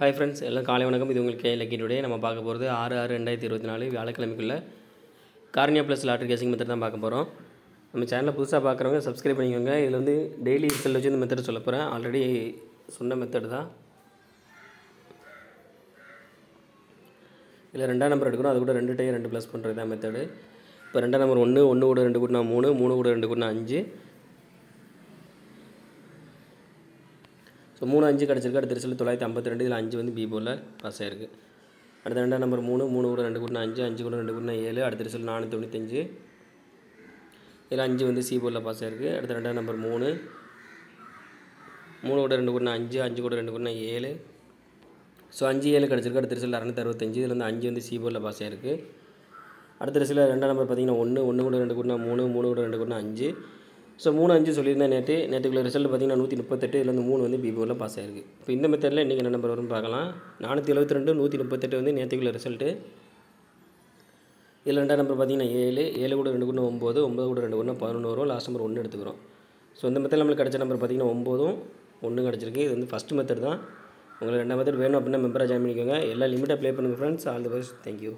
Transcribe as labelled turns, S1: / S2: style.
S1: Hi friends, எல்லாம் காலை வணக்கம். இது உங்களுக்கு லக்கி டுடே. நம்ம பார்க்க போகிறது 6/6/2024 வியாழக்கிழமைக்குள்ள Karunya plus lottery guessing method தான் பார்க்க போகிறோம். நம்ம சேனலை புதுசாக பார்க்குறவங்க சப்ஸ்கிரைப் பண்ணிக்கோங்க. இதில் வந்து டெய்லி ரிசல்ட் வச்சு இந்த மெத்தட் சொல்ல போகிறேன். ஆல்ரெடி சொன்ன மெத்தட் தான். இதில் 2ஆம் நம்பர் எடுக்கணும், அது கூட 2 டை 2 ப்ளஸ் பண்ணுறது தான் மெத்தடு. இப்போ 2ஆம் நம்பர் 1 கூட 2 கூட்டினா 3 கூட 2 கூட்டினா 5. ஸோ 3 5 கிடச்சிருக்கு. அடுத்த ரிசல்ட் 952. இதில் 5 வந்து பி போர்டில் பாஸ் ஆகிருக்கு. அடுத்த 2ஆம் நம்பர் 3 கூட 2 கூட்டினா 5 கூட 2 கூட்டினா 7. அடுத்த ரிசல்ட் 495. இதில் 5 வந்து சி போர்டில் பாஸ் ஆகிருக்கு. அடுத்த 2ஆம் நம்பர் 3 கூட 2 கூட்டினா 5 கூட 2 கூட்டினா 7. ஸோ 5 7 கிடச்சிருக்கு. அடுத்த ரிசல்ட் 665. இதில் வந்து 5 வந்து சி போர்டில் பாஸ் ஆகிருக்கு. அடுத்த ரிசல்ட் 2ஆம் நம்பர் பார்த்திங்கன்னா 1 கூட 2 கூட்டினா 3 கூட 2 கூட்டினா 5. ஸோ 3 5 சொல்லியிருந்தேன் நேற்றுக்குள்ள ரிசல்ட் பார்த்திங்கன்னா 138. இதில் வந்து 3 வந்து பி போர்டில் பாஸ் ஆகிருக்கு. இப்போ இந்த மெத்தடில் இன்றைக்கி என்ன நம்பர் வரும்னு பார்க்கலாம். 472 138 வந்து நேற்றுக்குள்ள ரிசல்ட்டு. இதில் 2ஆம் நம்பர் பார்த்திங்கன்னா 7 கூட 2 கூட்டினா 9 கூட 2 கூட்டினா 11 வரும். லாஸ்ட் நம்பர் 1 எடுத்துக்கிறோம். ஸோ இந்த மெத்தட் நம்மளுக்கு கிடச்ச நம்பர் பார்த்திங்கன்னா 9 1 கிடச்சிருக்கு. இது வந்து ஃபஸ்ட் மெத்தட் தான். உங்களுக்கு 2ஆம் மெத்தட் வேணும் அப்படின்னா மெம்பராக ஜாயின் பண்ணிக்கோங்க. எல்லா லிமிட்டாக ப்ளே பண்ணுங்கள் friends. All the best. Thank you.